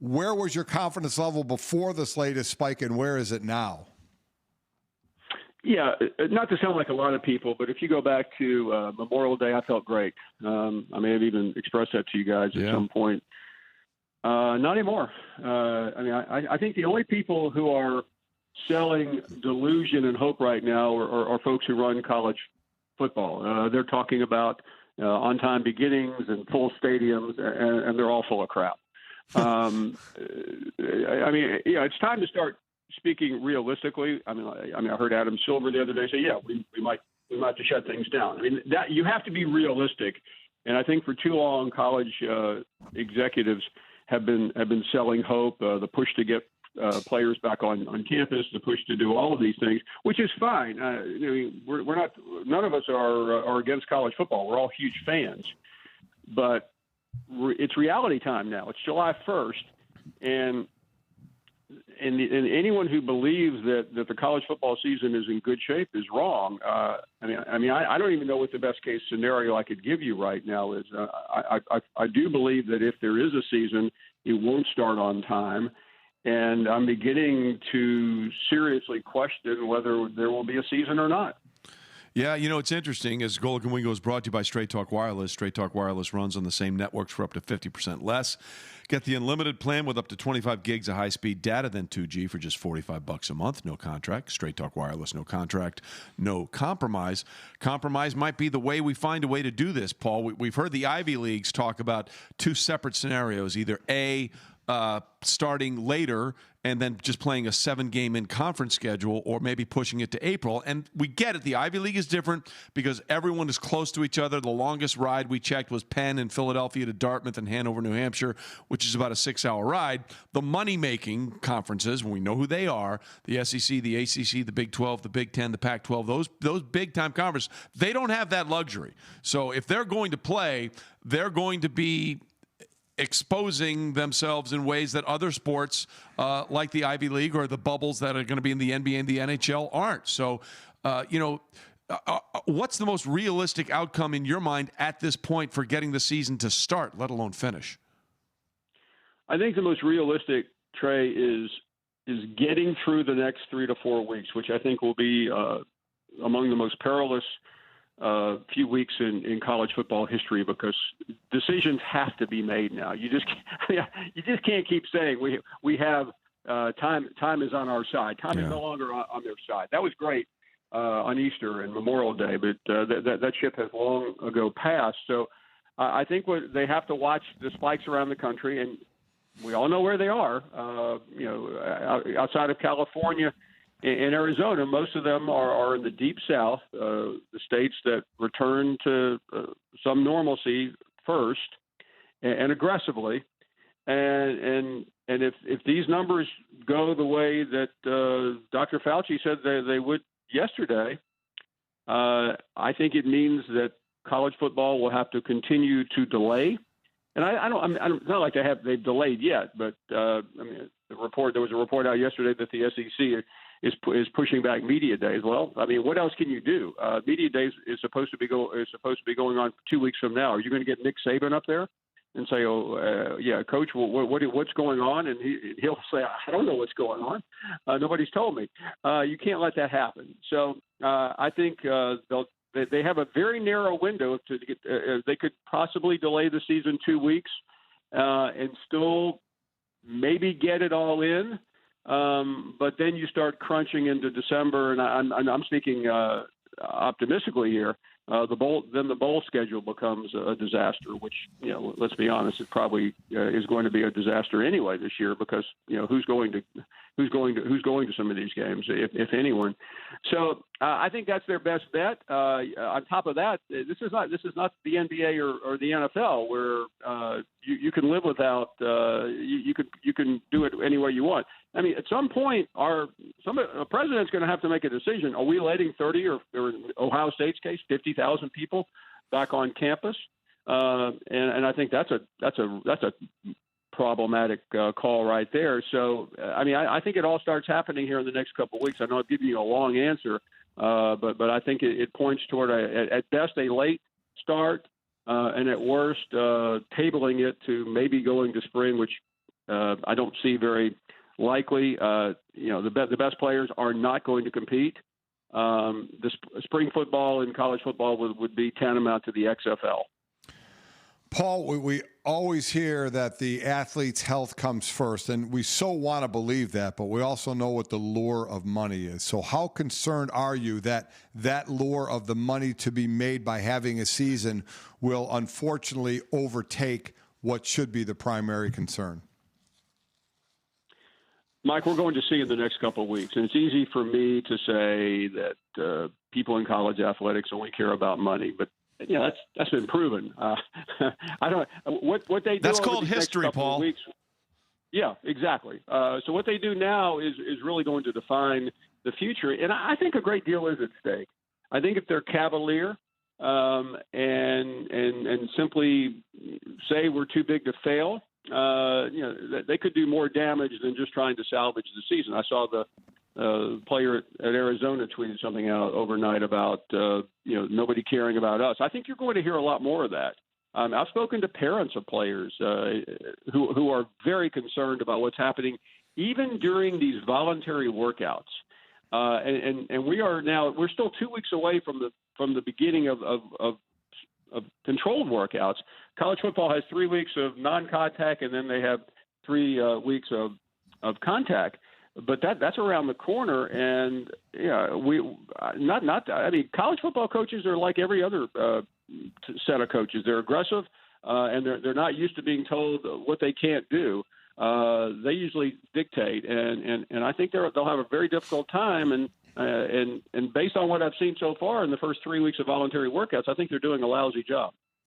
Where was your confidence level before this latest spike, and where is it now? Yeah, not to sound like a lot of people, but if you go back to Memorial Day, I felt great. I may have even expressed that to you guys at some point. Not anymore. I think the only people who are selling delusion and hope right now are folks who run college football. They're talking about on-time beginnings and full stadiums, and they're all full of crap. It's time to start speaking realistically. I heard Adam Silver the other day say, "Yeah, we might have to shut things down." I mean, that you have to be realistic, and I think for too long, college executives have been selling hope, the push to get players back on campus, the push to do all of these things, which is fine. We're not. None of us are against college football. We're all huge fans, but it's reality time now. It's July 1st, and anyone who believes that the college football season is in good shape is wrong. I don't even know what the best case scenario I could give you right now is. I do believe that if there is a season, it won't start on time, and I'm beginning to seriously question whether there will be a season or not. Yeah, it's interesting. As Golic and Wingo is brought to you by Straight Talk Wireless. Straight Talk Wireless runs on the same networks for up to 50% less. Get the unlimited plan with up to 25 gigs of high-speed data, then 2G for just $45 a month. No contract. Straight Talk Wireless, no contract, no compromise. Compromise might be the way we find a way to do this, Paul. We've heard the Ivy Leagues talk about two separate scenarios, either A, starting later and then just playing a 7-game in-conference schedule, or maybe pushing it to April. And we get it. The Ivy League is different because everyone is close to each other. The longest ride we checked was Penn and Philadelphia to Dartmouth and Hanover, New Hampshire, which is about a 6-hour ride. The money-making conferences, we know who they are, the SEC, the ACC, the Big 12, the Big 10, the Pac-12, those big-time conferences, they don't have that luxury. So if they're going to play, they're going to be exposing themselves in ways that other sports like the Ivy League or the bubbles that are going to be in the NBA and the NHL aren't. So, what's the most realistic outcome in your mind at this point for getting the season to start, let alone finish? I think the most realistic, Trey, is getting through the next 3 to 4 weeks, which I think will be among the most perilous few weeks in college football history, because decisions have to be made now. You just can't keep saying we have time is on our side. Time is no longer on their side. That was great on Easter and Memorial Day, but that ship has long ago passed. So I think they have to watch the spikes around the country, and we all know where they are. Outside of California. In Arizona, most of them are in the Deep South, the states that return to some normalcy first and aggressively. And if these numbers go the way that Dr. Fauci said they would yesterday, I think it means that college football will have to continue to delay. And it's not like they've delayed yet, but there was a report out yesterday that the SEC is pushing back media days. Well, I mean, what else can you do? Media days is supposed to be going on 2 weeks from now. Are you going to get Nick Saban up there and say, Coach, what's going on? And he'll say, I don't know what's going on. Nobody's told me. You can't let that happen. So I think they have a very narrow window to get. They could possibly delay the season 2 weeks and still maybe get it all in. But then you start crunching into December, and I'm speaking optimistically here. The bowl schedule becomes a disaster, which, let's be honest, it probably is going to be a disaster anyway this year, because who's going to some of these games, if anyone. So I think that's their best bet. On top of that, this is not the NBA or the NFL, where you can live without you can do it any way you want. I mean, at some point, a president's going to have to make a decision. Are we letting 30 or in Ohio State's case, 50,000 people back on campus? And I think that's a problematic call right there. So, I think it all starts happening here in the next couple of weeks. I know I've given you a long answer, but I think it points toward at best a late start, and at worst tabling it to maybe going to spring, which I don't see very likely. The best players are not going to compete. Spring football and college football would be tantamount to the XFL. Paul, we always hear that the athlete's health comes first, and we so want to believe that, but we also know what the lure of money is. So how concerned are you that that lure of the money to be made by having a season will unfortunately overtake what should be the primary concern? Mike, we're going to see in the next couple of weeks, and it's easy for me to say that people in college athletics only care about money, but that's been proven. I don't what they do. That's over called these history, next couple Paul. of weeks, yeah, exactly. So what they do now is really going to define the future, and I think a great deal is at stake. I think if they're cavalier and simply say we're too big to fail, they could do more damage than just trying to salvage the season. I saw the player at Arizona tweeted something out overnight about nobody caring about us. I think you're going to hear a lot more of that. I've spoken to parents of players who are very concerned about what's happening, even during these voluntary workouts. And we're still 2 weeks away from the beginning of controlled workouts. College football has 3 weeks of non-contact, and then they have 3 weeks of contact. But that's around the corner, and college football coaches are like every other set of coaches. They're aggressive, and they're not used to being told what they can't do. They usually dictate, and I think they'll have a very difficult time. And based on what I've seen so far in the first 3 weeks of voluntary workouts, I think they're doing a lousy job.